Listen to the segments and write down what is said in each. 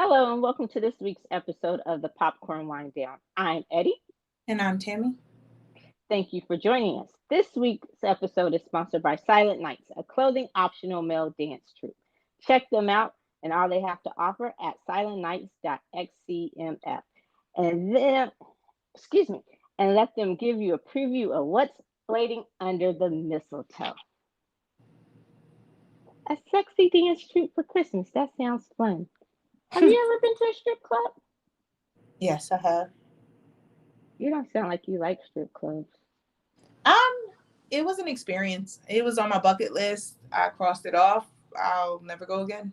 Hello and welcome to this week's episode of the Popcorn Wind Down. I'm Eddie. And I'm Tammy. Thank you for joining us. This week's episode is sponsored by Silent Nights, a clothing optional male dance troupe. Check them out and all they have to offer at silentnights.xcmf. And then, excuse me, and let them give you a preview of what's waiting under the mistletoe. A sexy dance troupe for Christmas. That sounds fun. Have you ever been to a strip club? Yes, I have. You don't sound like you like strip clubs. Um, it was an experience. It was on my bucket list. I crossed it off. I'll never go again.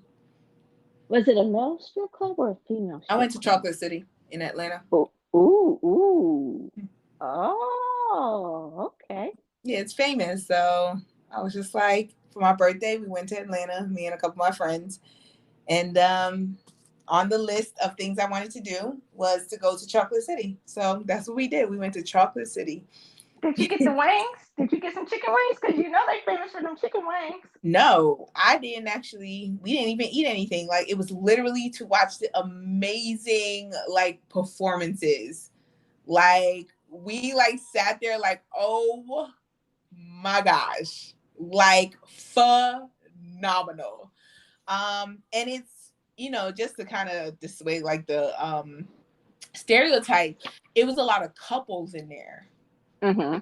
Was it a male strip club or a female I strip went to club? Chocolate City in Atlanta. Oh, ooh, ooh. Oh, okay. Yeah, it's famous. So I was just like, for my birthday, we went to Atlanta, me and a couple of my friends. And on the list of things I wanted to do was to go to Chocolate City. So that's what we did. We went to Chocolate City. Did you get the wings? Did you get some chicken wings? Because you know they famous for them chicken wings. No, I didn't actually. We didn't even eat anything. Like it was literally to watch the amazing like performances. Like we like sat there like, oh my gosh, like phenomenal. And it's just to kind of dissuade like the stereotype. It was a lot of couples in there. Mm-hmm.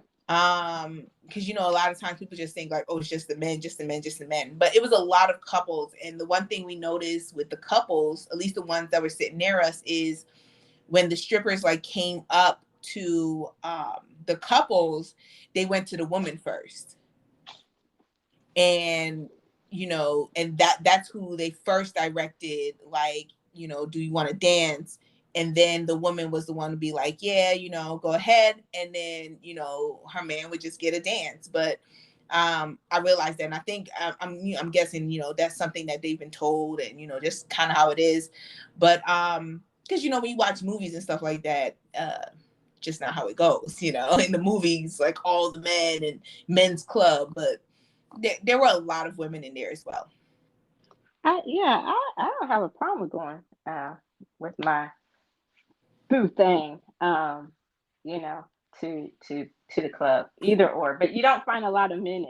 Because a lot of times people just think like, oh, it's just the men, just the men, just the men, but it was a lot of couples. And the one thing we noticed with the couples, at least the ones that were sitting near us, is when the strippers like came up to the couples, they went to the woman first. And and that's who they first directed, like, do you want to dance? And then the woman was the one to be like, yeah, go ahead. And then her man would just get a dance. But I realized that, and I think I'm guessing that's something that they've been told, and just kind of how it is. But because when you watch movies and stuff like that, just not how it goes. In the movies, like all the men and men's club, but there were a lot of women in there as well. I don't have a problem going with my boo thing. You know, to the club, either or. But you don't find a lot of men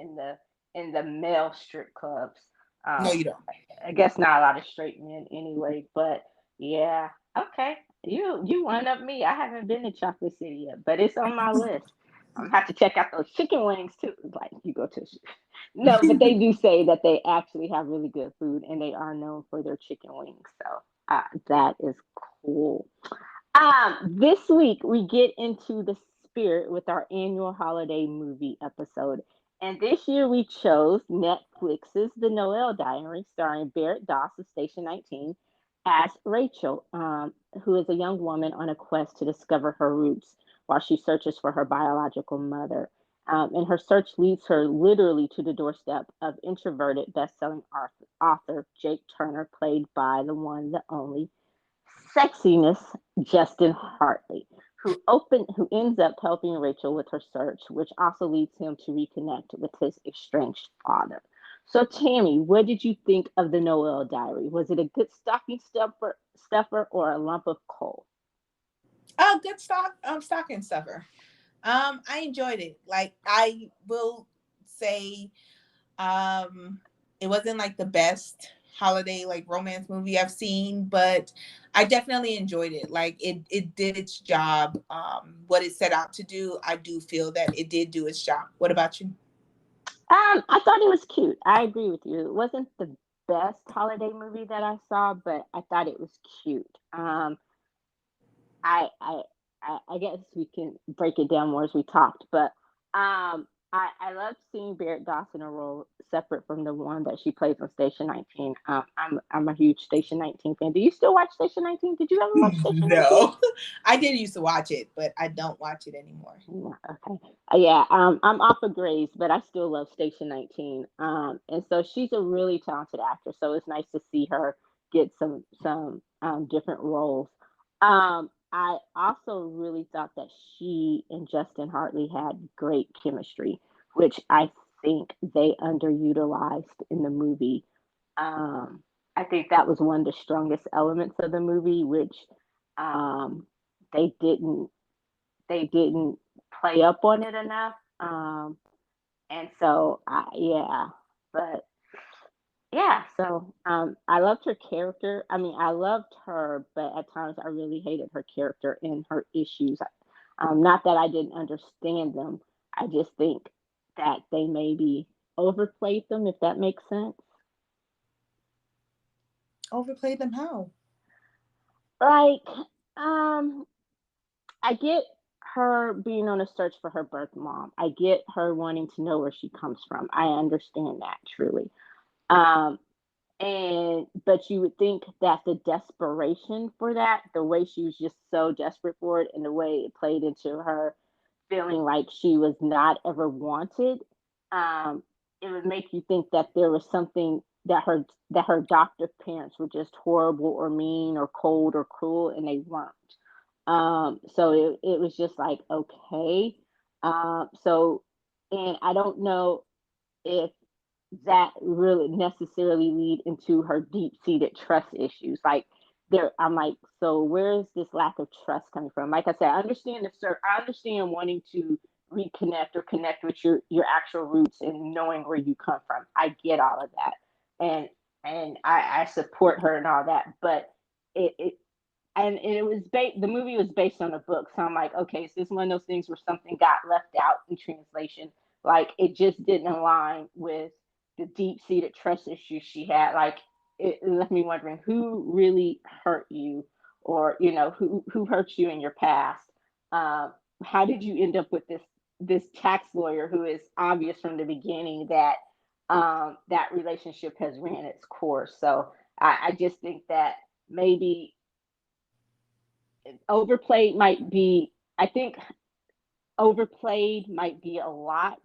in the male strip clubs. No, Um, you don't. I guess not a lot of straight men anyway. But yeah, okay. You one up me. I haven't been to Chocolate City yet, but it's on my list. I'm gonna have to check out those chicken wings too. Like you go to no, but they do say that they actually have really good food and they are known for their chicken wings. So that is cool. This week we get into the spirit with our annual holiday movie episode. And this year we chose Netflix's The Noel Diary, starring Barrett Doss of Station 19 as Rachel, who is a young woman on a quest to discover her roots while she searches for her biological mother. And her search leads her literally to the doorstep of introverted best-selling author Jake Turner, played by the one, the only sexiness Justin Hartley, who ends up helping Rachel with her search, which also leads him to reconnect with his estranged father. So, Tammy, what did you think of the Noel Diary? Was it a good stuffer or a lump of coal? Oh, good stocking stuffer. I enjoyed it. Like I will say, um, it wasn't like the best holiday like romance movie I've seen, but I definitely enjoyed it. Like it did its job. What it set out to do, I do feel that it did do its job. What about you? I thought it was cute. I agree with you. It wasn't the best holiday movie that I saw, but I thought it was cute. I, I I guess we can break it down more as we talked, but I loved seeing Barrett Dawson in a role separate from the one that she plays on Station 19. I'm a huge Station 19 fan. Do you still watch Station 19? Did you ever watch Station 19? No, I did used to watch it, but I don't watch it anymore. No, okay. Yeah, I'm off of Grays, but I still love Station 19. And so she's a really talented actress. So it's nice to see her get some different roles. I also really thought that she and Justin Hartley had great chemistry, which I think they underutilized in the movie. Um, I I think that was one of the strongest elements of the movie, which um, they didn't they didn't play up on it enough. And so, yeah, but yeah, so I loved her character. I mean, I loved her, but at times I really hated her character and her issues. Not that I didn't understand them. I just think that they maybe overplayed them, if that makes sense. Overplayed them how? Like, um, I get her being on a search for her birth mom. I get her wanting to know where she comes from. I understand that truly. Um, and but you would think that the desperation for that, the way she was just so desperate for it, and the way it played into her feeling like she was not ever wanted, um, it would make you think that there was something that her adoptive parents were just horrible or mean or cold or cruel, and they weren't. So it was just like, okay. So, and I don't know if that really necessarily lead into her deep-seated trust issues. Like there, I'm like, so where is this lack of trust coming from? Like I said, I understand wanting to reconnect or connect with your actual roots and knowing where you come from. I get all of that, and I support her and all that, but it and it was the movie was based on a book, so I'm like, okay, so it's one of those things where something got left out in translation, like it just didn't align with the deep-seated trust issues she had. Like it left me wondering who really hurt you, or who hurt you in your past. um, how did you end up with this tax lawyer who is obvious from the beginning that that relationship has ran its course? So I just think that maybe overplayed might be, I think overplayed might be a lot.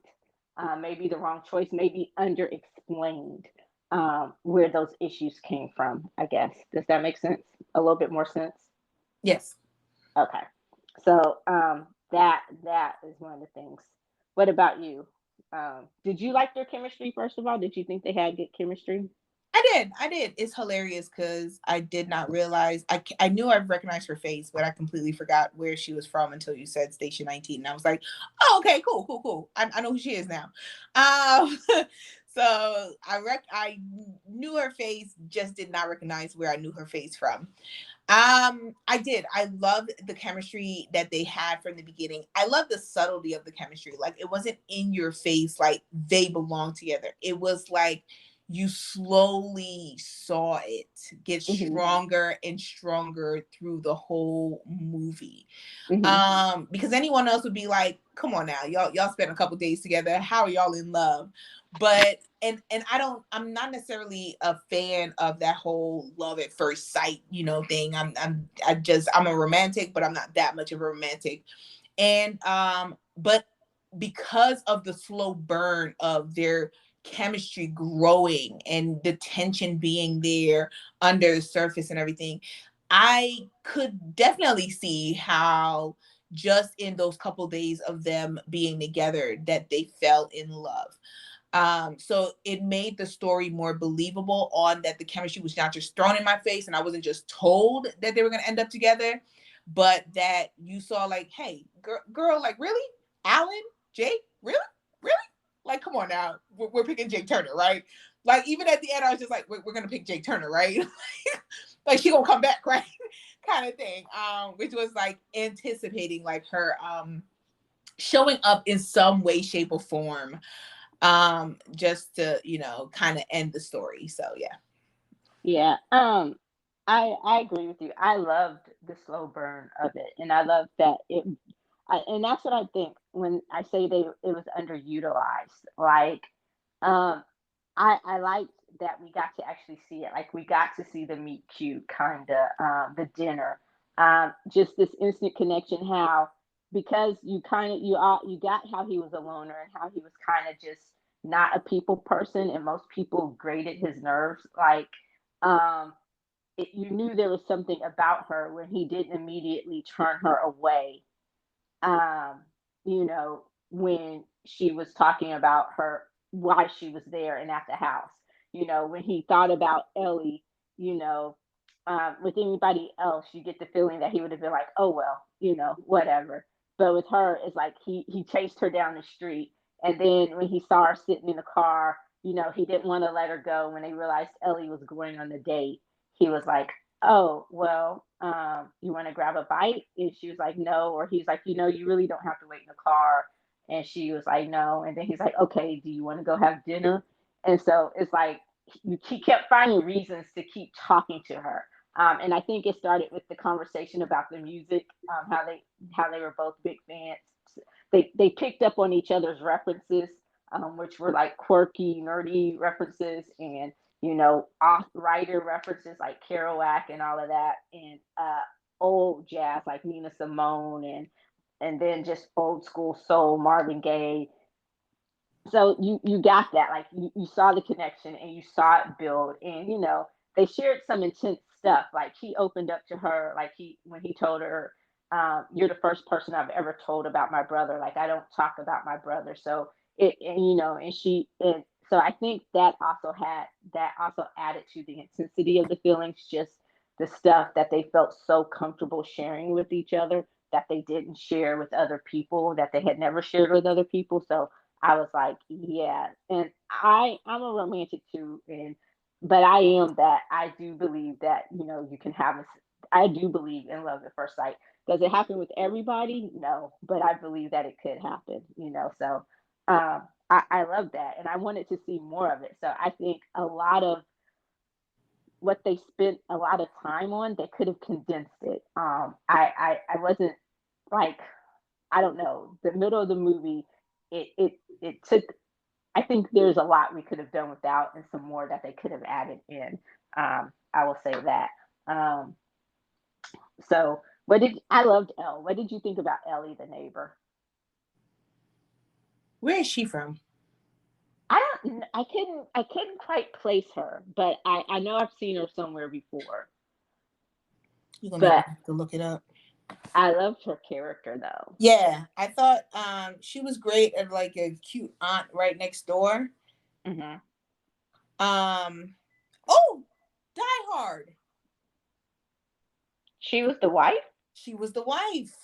Maybe the wrong choice, maybe under explained where those issues came from, I guess. Does that make sense? A little bit more sense? Yes. Okay. So that is one of the things. What about you? Did you like their chemistry, first of all? Did you think they had good chemistry? I did. It's hilarious because I did not realize. I knew I recognized her face, but I completely forgot where she was from until you said Station 19. And I was like, oh, okay, cool, cool, cool. I know who she is now. Um, so I knew her face, just did not recognize where I knew her face from. I did. I loved the chemistry that they had from the beginning. I love the subtlety of the chemistry. Like it wasn't in your face, like they belong together. It was like you slowly saw it get Hmm. stronger and stronger through the whole movie. Hmm. Because anyone else would be like, come on now, y'all spent a couple days together. How are y'all in love? But and I'm not necessarily a fan of that whole love at first sight, thing. I'm a romantic, but I'm not that much of a romantic. And but because of the slow burn of their chemistry growing and the tension being there under the surface and everything, I could definitely see how just in those couple days of them being together that they fell in love. So it made the story more believable on that the chemistry was not just thrown in my face and I wasn't just told that they were going to end up together, but that you saw like, hey, girl, like really? Alan, Jake, really? Really? Like, come on now. We're picking Jake Turner, right? Like, even at the end, I was just like, we're going to pick Jake Turner, right? Like, she going to come back, right? Kind of thing. Which was like anticipating like her showing up in some way, shape, or form just to kind of end the story. So yeah. Yeah. I agree with you. I loved the slow burn of it, and I love that and that's what I think when I say it was underutilized. Like, um, I liked that we got to actually see it. Like, we got to see the meet cute kind of, the dinner, just this instant connection. How, because you kind of you got how he was a loner and how he was kind of just not a people person, and most people grated his nerves. Like, um, you knew there was something about her when he didn't immediately turn her away. um, when she was talking about her, why she was there and at the house. When he thought about Ellie, you know, with anybody else, you get the feeling that he would have been like, oh well, whatever. But with her, it's like he chased her down the street, and then when he saw her sitting in the car, he didn't want to let her go. When they realized Ellie was going on the date, he was like, oh well, you want to grab a bite? And she was like, no. Or he's like, you really don't have to wait in the car. And she was like, no. And then he's like, okay, do you want to go have dinner? And so it's like he kept finding reasons to keep talking to her. And I think it started with the conversation about the music, how they were both big fans. They picked up on each other's references, which were like quirky, nerdy references, and off writer references like Kerouac and all of that, and old jazz like Nina Simone, and then just old school soul, Marvin Gaye. So you got that, like you saw the connection and you saw it build, and they shared some intense stuff. Like he opened up to her, like when he told her, you're the first person I've ever told about my brother. Like I don't talk about my brother. So and so I think that also added to the intensity of the feelings, just the stuff that they felt so comfortable sharing with each other that they didn't share with other people, that they had never shared with other people. So I was like, yeah. And I'm a romantic too, but I do believe that, you can have I do believe in love at first sight. Does it happen with everybody? No, but I believe that it could happen, so I love that, and I wanted to see more of it. So I think a lot of what they spent a lot of time on, they could have condensed it. I wasn't like, I don't know, the middle of the movie, it took. I think there's a lot we could have done without, and some more that they could have added in. I will say that. Um, so, I loved Elle. What did you think about Ellie, the neighbor? Where is she from? I couldn't quite place her, but I know I've seen her somewhere before. You're gonna make me But have to look it up. I loved her character though. Yeah, I thought she was great at like a cute aunt right next door. Hmm. Um oh, Die Hard. She was the wife. She was the wife.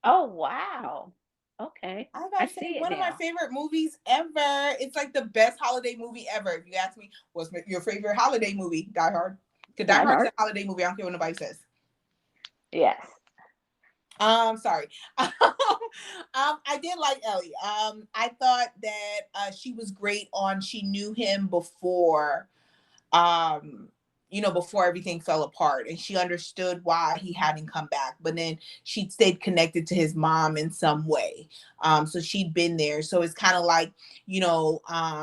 Oh wow. Okay, I I gotta say, see it one of my now. favorite movies ever. It's like the best holiday movie ever. If you ask me, what's your favorite holiday movie? Die Hard. Because Die Die Hard's a Hard. holiday movie. I don't care what nobody says. Yes. Sorry. I did like Ellie. I thought that she was great on. She knew him before um before everything fell apart, and she understood why he hadn't come back, but then she stayed connected to his mom in some way. So she'd been there, so it's kind of like,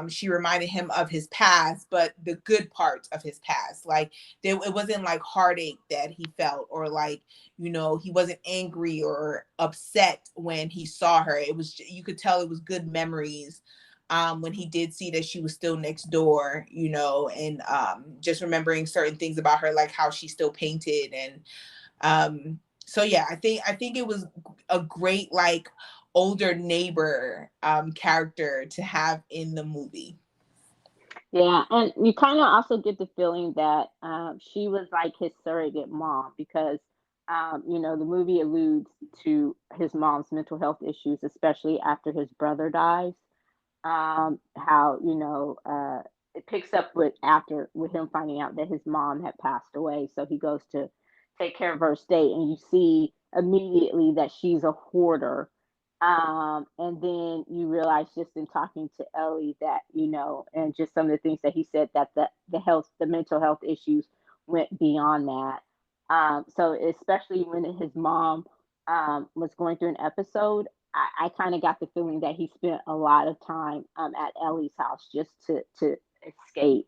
she reminded him of his past, but the good parts of his past. Like it wasn't like heartache that he felt, or like, he wasn't angry or upset when he saw her. It was, you could tell it was good memories, when he did see that she was still next door, and just remembering certain things about her, like how she still painted. And so yeah, I think it was a great, like, older neighbor character to have in the movie. Yeah, and you kind of also get the feeling that she was like his surrogate mom, because the movie alludes to his mom's mental health issues, especially after his brother dies. How it picks up with him finding out that his mom had passed away, so he goes to take care of her estate, and you see immediately that she's a hoarder. And then you realize, just in talking to Ellie, that and just some of the things that he said, that the mental health issues went beyond that. So especially when his mom was going through an episode, I kind of got the feeling that he spent a lot of time at Ellie's house just to escape.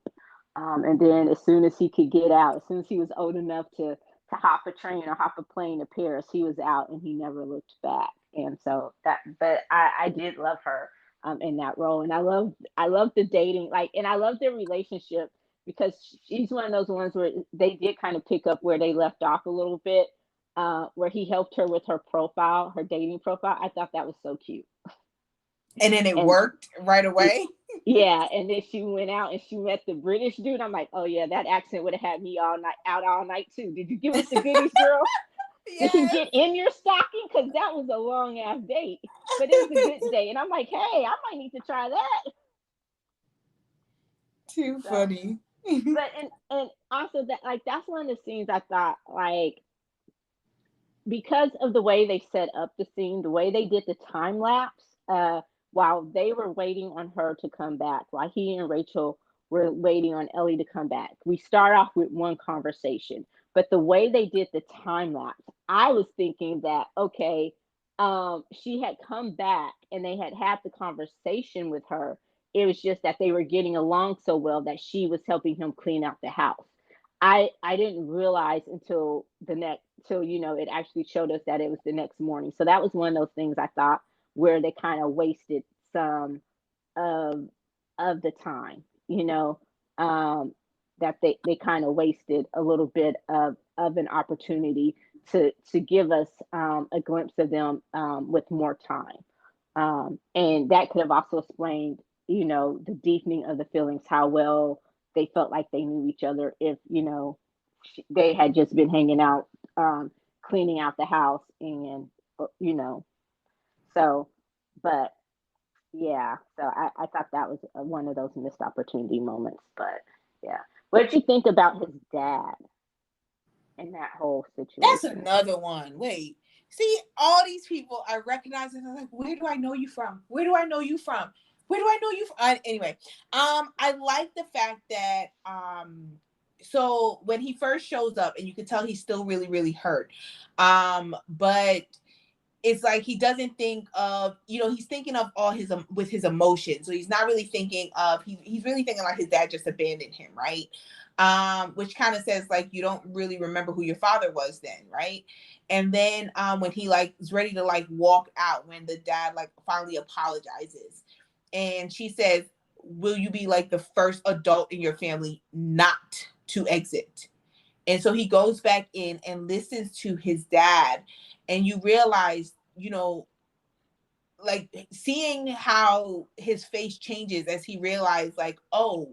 And then as soon as he could get out, as soon as he was old enough to hop a train or hop a plane to Paris, he was out and he never looked back. And so but I did love her in that role, and I love the dating, like, and I love their relationship, because she's one of those ones where they did kind of pick up where they left off a little bit, where he helped her with her dating profile. I thought that was so cute. And then it And worked right it, away. Yeah, and then she went out and she met the British dude. I'm like, oh yeah, that accent would have had me all night out all night too. Did you give us the goodies, girl? Did you Yes. get in your stocking? Because that was a long ass date, but it was a good day. And I'm like, hey, I might need to try that. Too So, funny. but and also that like that's one of the scenes I thought like because of the way they set up the scene, the way they did the time lapse, while they were waiting on her to come back, while he and Rachel were waiting on Ellie to come back. We start off with one conversation, but the way they did the time lapse, I was thinking that okay, she had come back and they had had the conversation with her. It was just that they were getting along so well that she was helping him clean out the house. I didn't realize until the next till it actually showed us that it was the next morning. So that was one of those things I thought where they kind of wasted some of the time, um, that they kind of wasted a little bit of an opportunity to give us a glimpse of them with more time. And that could have also explained, the deepening of the feelings, how well they felt like they knew each other if, they had just been hanging out, cleaning out the house and, you know, so, but yeah, so I thought that was one of those missed opportunity moments. But yeah, what did you think about his dad in that whole That's situation? another one. Wait. See, all these people I recognize and I'm like, where do I know you from? Where do I know you from? Where do I know you from? Anyway, I like the fact that so when he first shows up and you can tell he's still really, really hurt. But it's like he doesn't think of, he's thinking of all his with his emotions, so he's not really thinking of, he's really thinking like his dad just abandoned him, right? Which kind of says like you don't really remember who your father was then, right? And then when he like is ready to like walk out, when the dad like finally apologizes and she says, will you be like the first adult in your family not to exit? And so he goes back in and listens to his dad, and you realize, like seeing how his face changes as he realized, like, oh,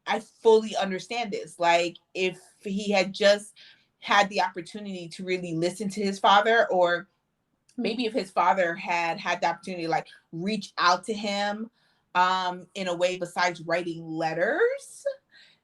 I fully understand this. Like, if he had just had the opportunity to really listen to his father, or maybe if his father had the opportunity to like reach out to him in a way besides writing letters,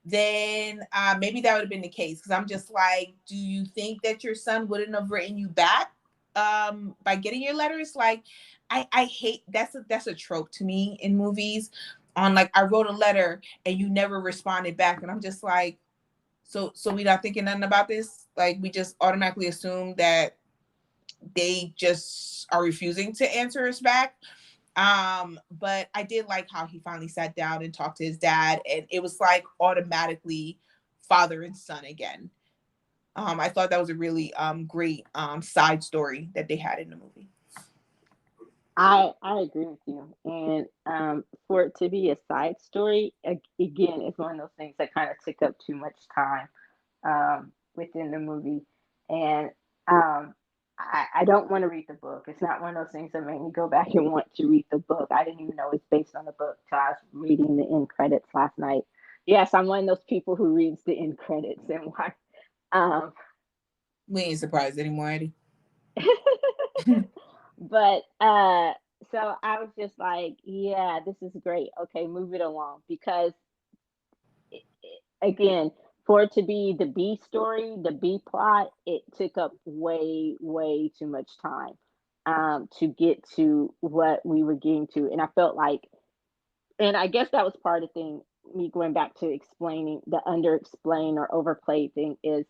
then maybe that would have been the case. Because I'm just like, do you think that your son wouldn't have written you back by getting your letters? Like, I hate, that's a trope to me in movies. On like, I wrote a letter and you never responded back, and I'm just like, so we not thinking nothing about this? Like, we just automatically assume that they just are refusing to answer us back. But I did like how he finally sat down and talked to his dad, and it was like automatically father and son again. I thought that was a really great side story that they had in the movie. I agree with you, and for it to be a side story, again, it's one of those things that kind of took up too much time within the movie, and I don't want to read the book. It's not one of those things that make me go back and want to read the book. I didn't even know it's based on the book till I was reading the end credits last night. Yes, I'm one of those people who reads the end credits and why. Um, We ain't surprised anymore, Eddie. but so I was just like, yeah, this is great. Okay, move it along because again, for it to be the B story, the B plot, it took up way, way too much time to get to what we were getting to. And I felt like, and I guess that was part of the thing, me going back to explaining the under explain or overplayed thing is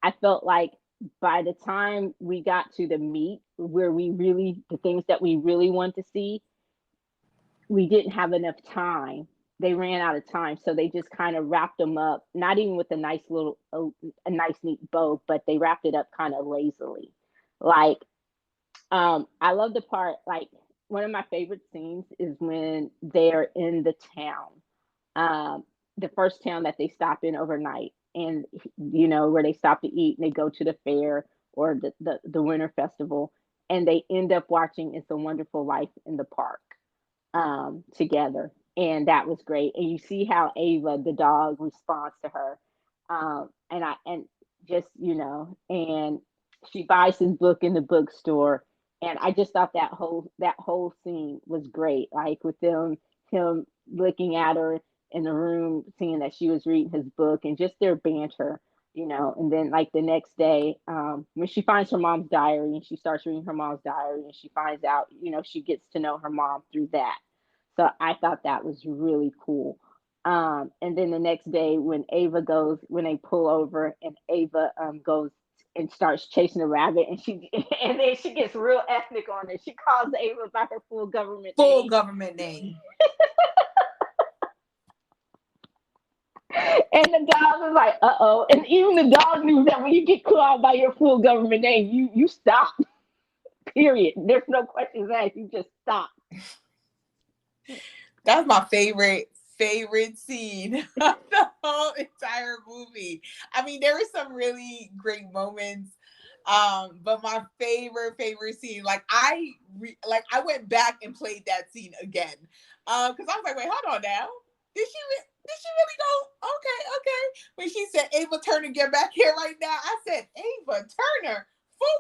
I felt like by the time we got to the meat where we really, the things that we really want to see, we didn't have enough time. They ran out of time, so they just kind of wrapped them up, not even with a nice little, a nice neat bow, but they wrapped it up kind of lazily. Like, I love the part. Like, one of my favorite scenes is when they're in the town, um, the first town that they stop in overnight, and where they stop to eat, and they go to the fair or the winter festival, and they end up watching "It's a Wonderful Life" in the park together. and that was great. And you see how Ava, the dog, responds to her, and just and she buys his book in the bookstore, and I just thought that whole scene was great. Like with him looking at her in the room, seeing that she was reading his book, and just their banter. And then like the next day, when she finds her mom's diary and she starts reading her mom's diary and she finds out, she gets to know her mom through that. So I thought that was really cool. And then the next day when they pull over and Ava goes and starts chasing a rabbit, and she and then she gets real ethnic on it. She calls Ava by her full government Full name. government name. And the dog was like, "Uh-oh." And even the dog knew that when you get called by your full government name, you stop. Period. There's no questions asked. You just stop. That's my favorite scene of the whole entire movie. I mean, there were some really great moments. But my favorite scene, like I went back and played that scene again. Because I was like, wait, hold on now. Did she really go? Okay, okay. When she said Ava Turner, get back here right now, I said Ava Turner, full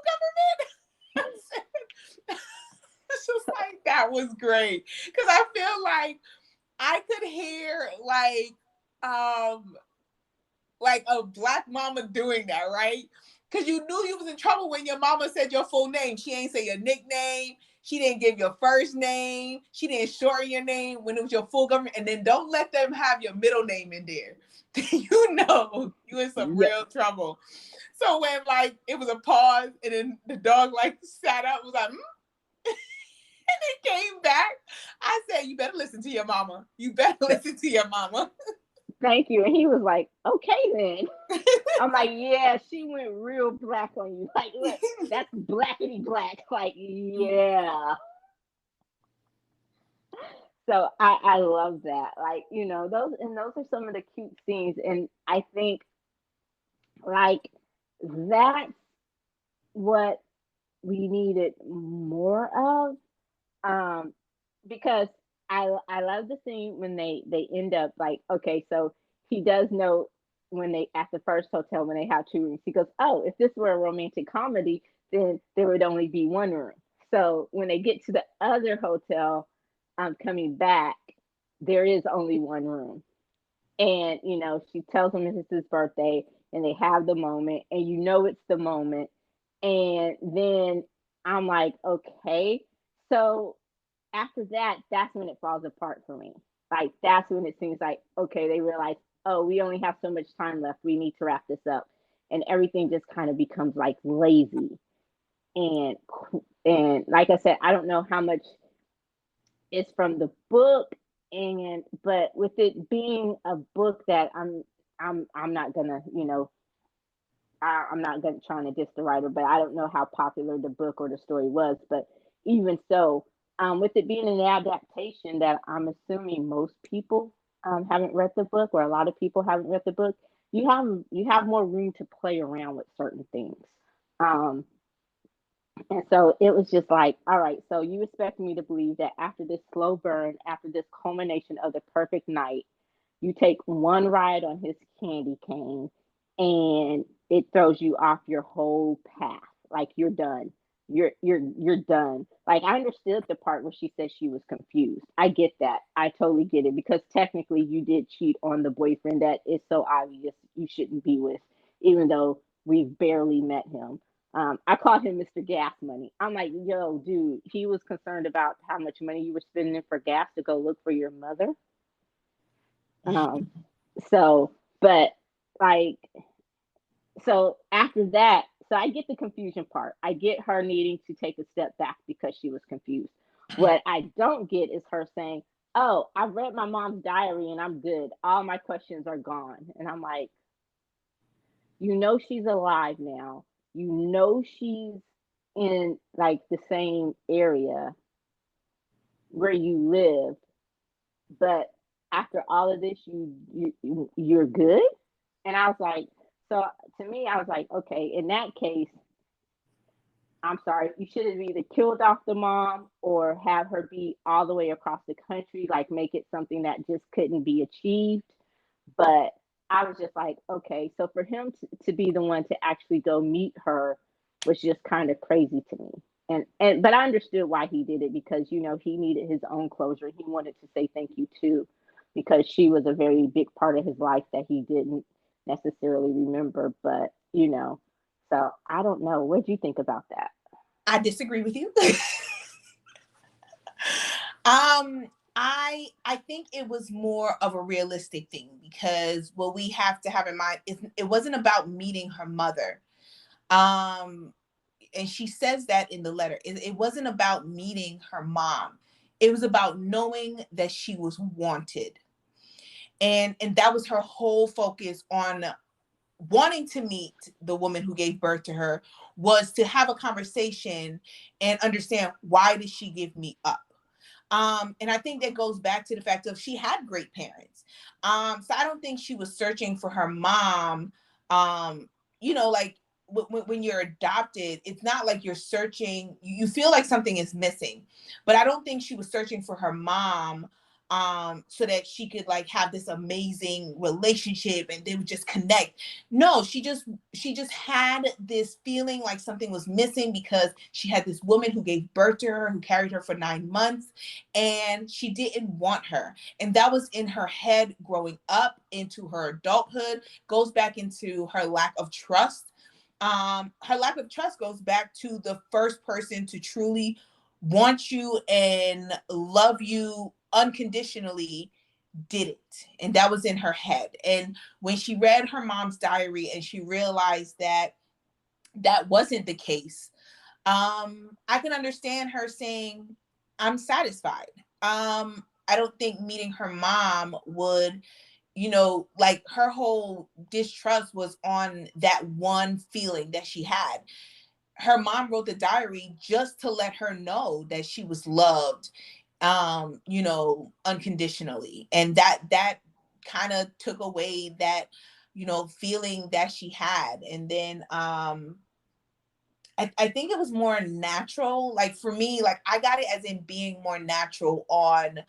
government. It's just like that was great because I feel like I could hear like a black mama doing that, right? Because you knew you was in trouble when your mama said your full name. She ain't say your nickname. She didn't give your first name. She didn't shorten your name when it was your full government. And then don't let them have your middle name in there. You know you in some Yeah. real trouble. So when like it was a pause and then the dog like sat up, was like, and he came back. I said, you better listen to your mama. You better listen to your mama. Thank you. And he was like, okay then. I'm like, yeah, she went real black on you. Like, look, that's blackity black. Like, yeah. So I love that. Like, those are some of the cute scenes. And I think like that's what we needed more of. Um, because I love the scene when they end up like, okay, so he does know when they at the first hotel when they have two rooms. He goes, oh, if this were a romantic comedy, then there would only be one room. So when they get to the other hotel, coming back, there is only one room. And she tells him it's his birthday, and they have the moment, and it's the moment. And then I'm like, okay, so after that, that's when it falls apart for me. Like that's when it seems like, okay, they realize, oh, we only have so much time left. We need to wrap this up, and everything just kind of becomes like lazy. And and like I said, I don't know how much is from the book, and but with it being a book that I'm not gonna I'm not gonna trying to diss the writer, but I don't know how popular the book or the story was. But even so, with it being an adaptation that I'm assuming most people haven't read the book, or a lot of people haven't read the book, you have more room to play around with certain things. Um, and so it was just like, all right, so you expect me to believe that after this slow burn, after this culmination of the perfect night, you take one ride on his candy cane and it throws you off your whole path. Like you're done. You're done. Like I understood the part where she said she was confused. I get that. I totally get it because technically you did cheat on the boyfriend that is so obvious you shouldn't be with, even though we've barely met him. I called him Mr. Gas Money. I'm like, yo, dude, he was concerned about how much money you were spending for gas to go look for your mother. Um, so, but like, so after that, so I get the confusion part. I get her needing to take a step back because she was confused. What I don't get is her saying, oh, I've read my mom's diary and I'm good. All my questions are gone. And I'm like, she's alive now. She's in like the same area where you live, but after all of this, you're good. And I was like, so to me, I was like, okay, in that case, I'm sorry, you should have either killed off the mom or have her be all the way across the country, like make it something that just couldn't be achieved. But I was just like, okay, so for him to be the one to actually go meet her was just kind of crazy to me. And but I understood why he did it because he needed his own closure. He wanted to say thank you too, because she was a very big part of his life that he didn't necessarily remember. But so I don't know. What do you think about that? I disagree with you. I think it was more of a realistic thing because what we have to have in mind is it wasn't about meeting her mother. Um, and she says that in the letter. It wasn't about meeting her mom. It was about knowing that she was wanted. And that was her whole focus on wanting to meet the woman who gave birth to her, was to have a conversation and understand, why did she give me up? And I think that goes back to the fact of she had great parents. So I don't think she was searching for her mom. Um, like when you're adopted, it's not like you're searching, you feel like something is missing, but I don't think she was searching for her mom so that she could like have this amazing relationship and they would just connect. No, she just had this feeling like something was missing because she had this woman who gave birth to her, who carried her for 9 months, and she didn't want her. And that was in her head growing up into her adulthood, goes back into her lack of trust. Her lack of trust goes back to the first person to truly want you and love you unconditionally did it. And that was in her head. And when she read her mom's diary and she realized that that wasn't the case, I can understand her saying, I'm satisfied. I don't think meeting her mom would, like her whole distrust was on that one feeling that she had. Her mom wrote the diary just to let her know that she was loved, unconditionally. And that kind of took away that, feeling that she had. And then I think it was more natural. Like for me, like I got it as in being more natural on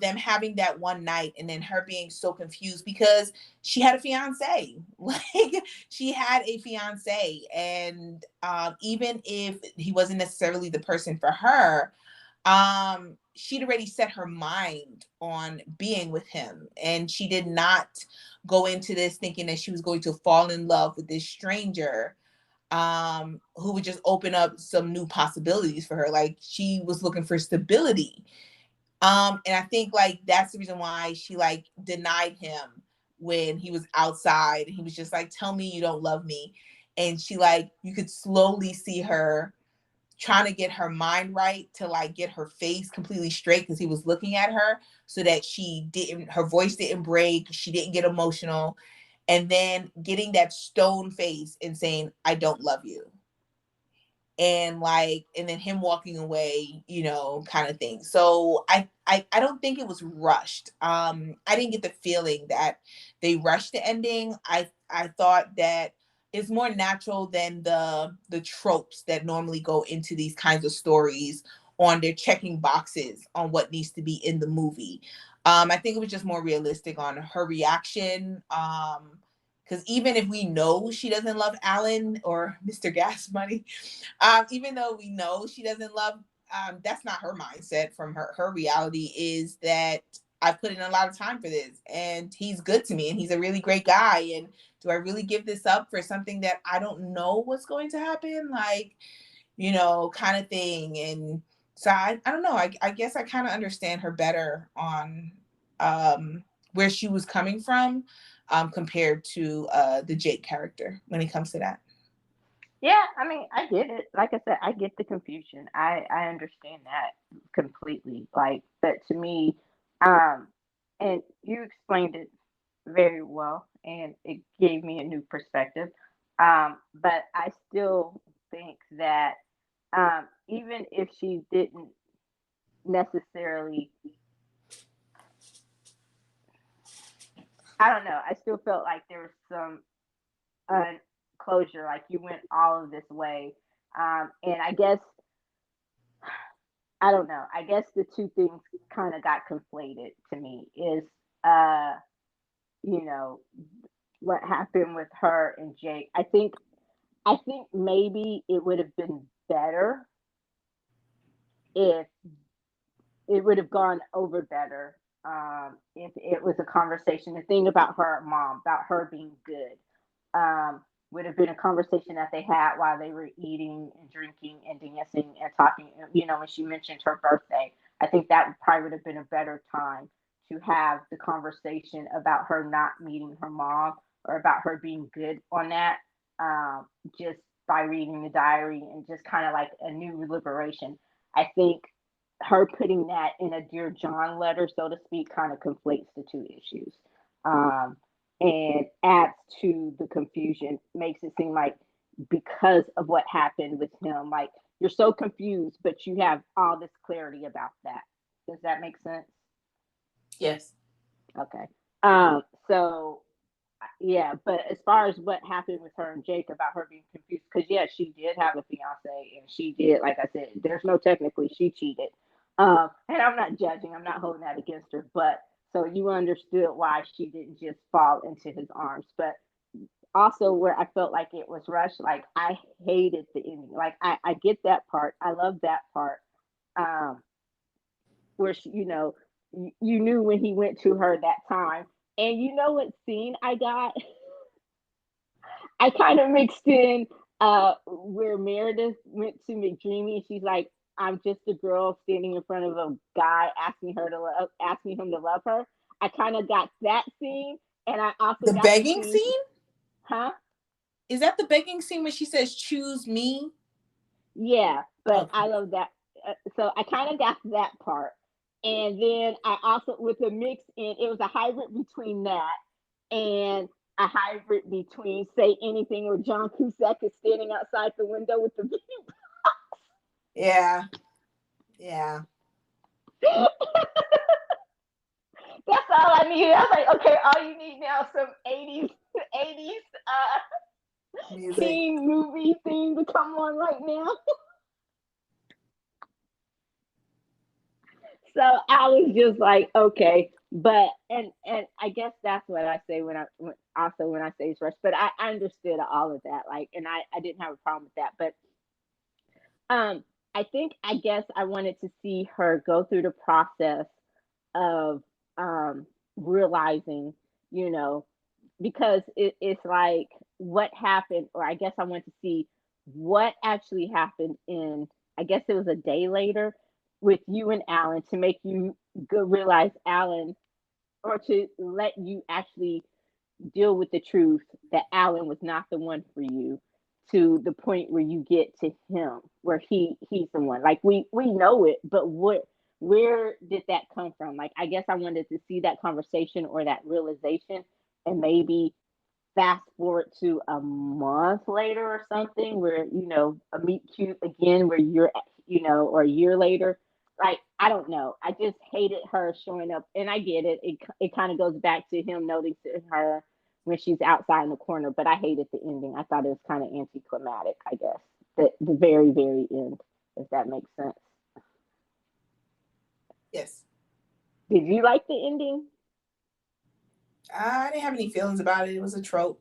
them having that one night and then her being so confused because she had a fiance. Like she had a fiance. And even if he wasn't necessarily the person for her, she'd already set her mind on being with him. And she did not go into this thinking that she was going to fall in love with this stranger who would just open up some new possibilities for her. Like she was looking for stability. And I think like that's the reason why she like denied him when he was outside and he was just like, tell me you don't love me. And she like, you could slowly see her trying to get her mind right to like get her face completely straight because he was looking at her so that her voice didn't break, she didn't get emotional, and then getting that stone face and saying, I don't love you. And then him walking away, kind of thing. So I don't think it was rushed. I didn't get the feeling that they rushed the ending. I thought that it's more natural than the tropes that normally go into these kinds of stories on their checking boxes on what needs to be in the movie. I think it was just more realistic on her reaction. Because even if we know she doesn't love Alan or Mr. Gas Money, even though we know she doesn't love, that's not her mindset. From her reality is that I put in a lot of time for this and he's good to me and he's a really great guy. And do I really give this up for something that I don't know what's going to happen? Like, kind of thing. And so I don't know. I guess I kind of understand her better on where she was coming from compared to the Jake character when it comes to that. Yeah, I mean, I get it. Like I said, I get the confusion. I understand that completely. Like, but to me, um, and you explained it very well, and it gave me a new perspective. But I still think that even if she didn't necessarily, I don't know, I still felt like there was some closure. Like you went all of this way. And I guess I don't know. I guess the two things kind of got conflated to me is uh, you know, what happened with her and Jake. I think maybe it would have been better if it would have gone over better if it was a conversation. The thing about her mom, about her being good, would have been a conversation that they had while they were eating and drinking and dancing and talking. When she mentioned her birthday, I think that probably would have been a better time to have the conversation about her not meeting her mom or about her being good on that. Just by reading the diary and just kind of like a new liberation. I think her putting that in a Dear John letter, so to speak, kind of conflates the two issues. Um, and adds to the confusion, makes it seem like because of what happened with him, like you're so confused, but you have all this clarity about that. Does that make sense? Yes. Okay. So yeah, but as far as what happened with her and Jake about her being confused, because yeah, she did have a fiance, and she did, like I said, there's no technically she cheated. And I'm not judging, I'm not holding that against her, but so you understood why she didn't just fall into his arms. But also where I felt like it was rushed, like I hated the ending. Like I get that part, I love that part. Um, where she, you knew when he went to her that time, and you know what scene I got? I kind of mixed in where Meredith went to McDreamy and she's like, I'm just a girl standing in front of a guy asking him to love her. I kind of got that scene, and I also The got the begging scene, scene? huh? Is that the begging scene when she says, choose me? Yeah, but Okay. I love that. So I kind of got that part, and then I also with the mix in, it was a hybrid between that and a hybrid between Say Anything where John Cusack is standing outside the window with the Yeah. Yeah. That's all I needed. I was like, okay, all you need now is some 80s Music. teen movie theme to come on right now. So I was just like, okay, but and I guess that's what I say also when I say it's rush. But I understood all of that, like, and I didn't have a problem with that. But um, I think I guess I wanted to see her go through the process of realizing, you know, because it's like what happened, or I guess I want to see what actually happened in, I guess it was a day later with you and Alan to make you go realize Alan, or to let you actually deal with the truth that Alan was not the one for you, to the point where you get to him where he's the one. Like we know it, but where did that come from? Like I guess I wanted to see that conversation or that realization, and maybe fast forward to a month later or something where a meet cute again where you're or a year later. Like I don't know, I just hated her showing up, and I get it, it kind of goes back to him noticing her when she's outside in the corner, but I hated the ending. I thought it was kind of anticlimactic, I guess, the very very end, if that makes sense. Yes. Did you like the ending? I didn't have any feelings about it. It was a trope.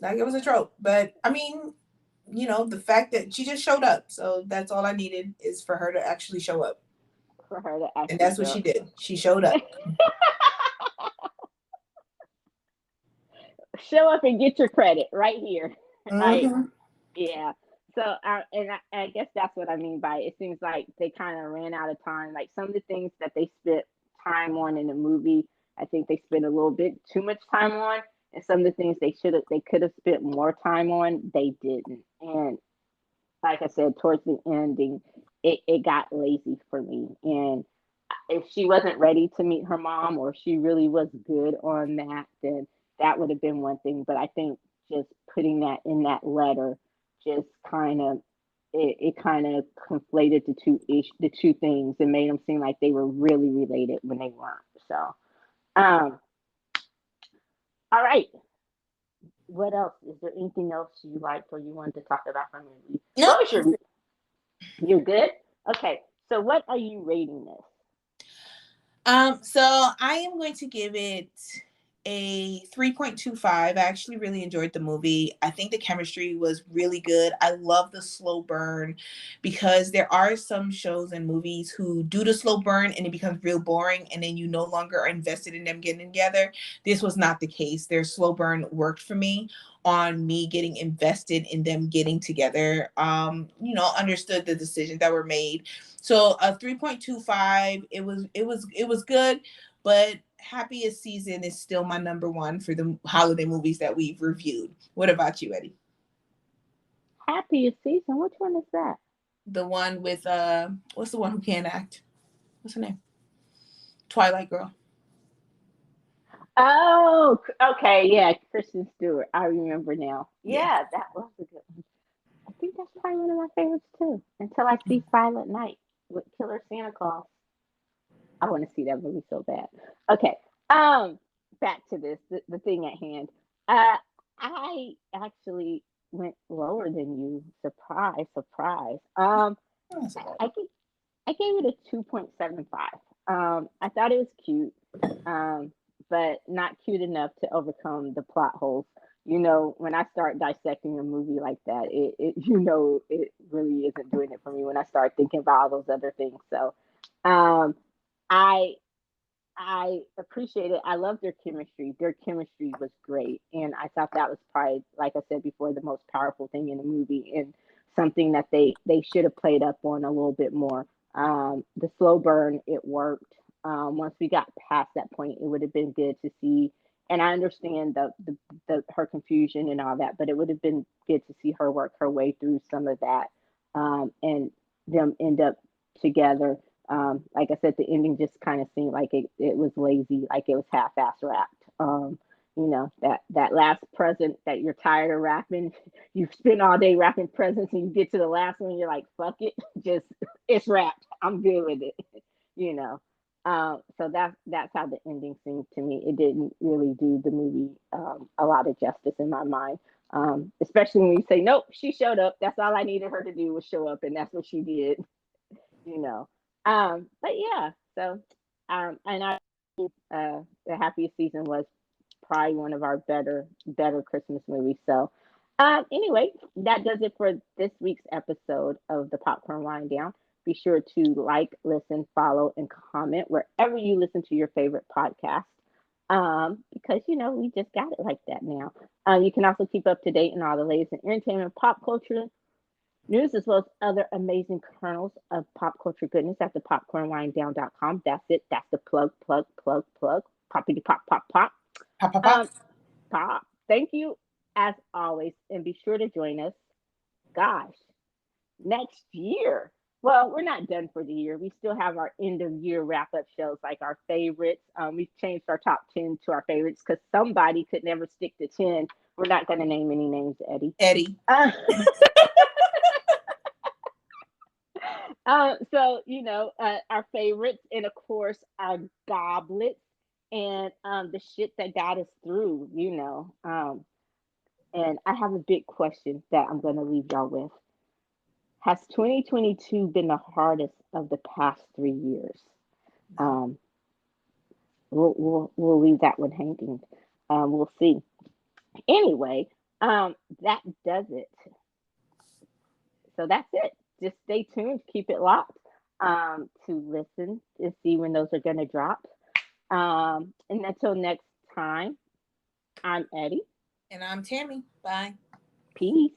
Like it was a trope. But I mean, the fact that she just showed up. So that's all I needed is for her to actually show up. For her to And actually that's what show she up. did. She showed up. Show up and get your credit right here. Like, Mm-hmm. yeah. So, I guess that's what I mean by it. It seems like they kind of ran out of time. Like some of the things that they spent time on in the movie, I think they spent a little bit too much time on, and some of the things they could have spent more time on, they didn't. And like I said, towards the ending, it got lazy for me. And if she wasn't ready to meet her mom, or if she really was good on that, then that would have been one thing. But I think just putting that in that letter just kind of it kind of conflated the two things and made them seem like they were really related when they weren't. So, um, all right. what else? Is there anything else you liked or you wanted to talk about from the movie? What Nope. was your? You're good. Okay. So what are you rating this? So I am going to give it a 3.25. I actually really enjoyed the movie. I think the chemistry was really good. I love the slow burn because there are some shows and movies who do the slow burn and it becomes real boring and then you no longer are invested in them getting together. This was not the case. Their slow burn worked for me on me getting invested in them getting together. Understood the decisions that were made. So a 3.25, it was good, but Happiest Season is still my number one for the holiday movies that we've reviewed. What about you, Eddie? Happiest season. Which one is that? The one with what's the one who can't act? What's her name? Twilight Girl. Oh, okay. Yeah, Kristen Stewart. I remember now. Yeah. Yeah, that was a good one. I think that's probably one of my favorites too. Until I see Silent Night with Killer Santa Claus. I want to see that movie so bad. Okay. Um, Back to this, the thing at hand. Uh, I actually went lower than you. Surprise, surprise. That's about I gave I gave it a 2.75. I thought it was cute, um, but not cute enough to overcome the plot holes. When I start dissecting a movie like that, it really isn't doing it for me when I start thinking about all those other things. So, um, I I appreciate it. I love their chemistry. Their chemistry was great, and I thought that was probably, like I said before, the most powerful thing in the movie, and something that they should have played up on a little bit more. The slow burn, it worked. Once we got past that point, it would have been good to see. And I understand the her confusion and all that, but it would have been good to see her work her way through some of that, and them end up together. Like I said, the ending just kind of seemed like it was lazy, like it was half-ass wrapped. That last present that you're tired of wrapping, you've spent all day wrapping presents, and you get to the last one, you're like, fuck it, just it's wrapped. I'm good with it, you know. So that's how the ending seemed to me. It didn't really do the movie a lot of justice in my mind. Especially when you say, nope, she showed up. That's all I needed her to do was show up, and that's what she did. you know. But yeah, so and I the happiest season was probably one of our better Christmas movies. So anyway, that does it for this week's episode of the Popcorn Wind Down. Be sure to like, listen, follow, and comment wherever you listen to your favorite podcast. Because we just got it like that now. You can also keep up to date on all the latest in entertainment, pop culture, news, as well as other amazing kernels of pop culture goodness at the popcornwinddown.com. That's it. That's the plug, plug, plug, plug. Poppity pop, pop, pop. pop, pop, pop. Um, Pop. Thank you as always. And be sure to join us, gosh, next year. Well, we're not done for the year. We still have our end of year wrap up shows like our favorites. We've changed our top 10 to our favorites because somebody could never stick to 10. We're not going to name any names, Eddie. Eddie. Our favorites, and of course, our goblets, and the shit that got us through. And I have a big question that I'm going to leave y'all with. Has 2022 been the hardest of the past 3 years? Um, we'll leave that one hanging. We'll see. Anyway, that does it. So that's it. Just stay tuned, keep it locked, to listen to see when those are going to drop. And until next time, I'm Eddie. And I'm Tammy. Bye. Peace.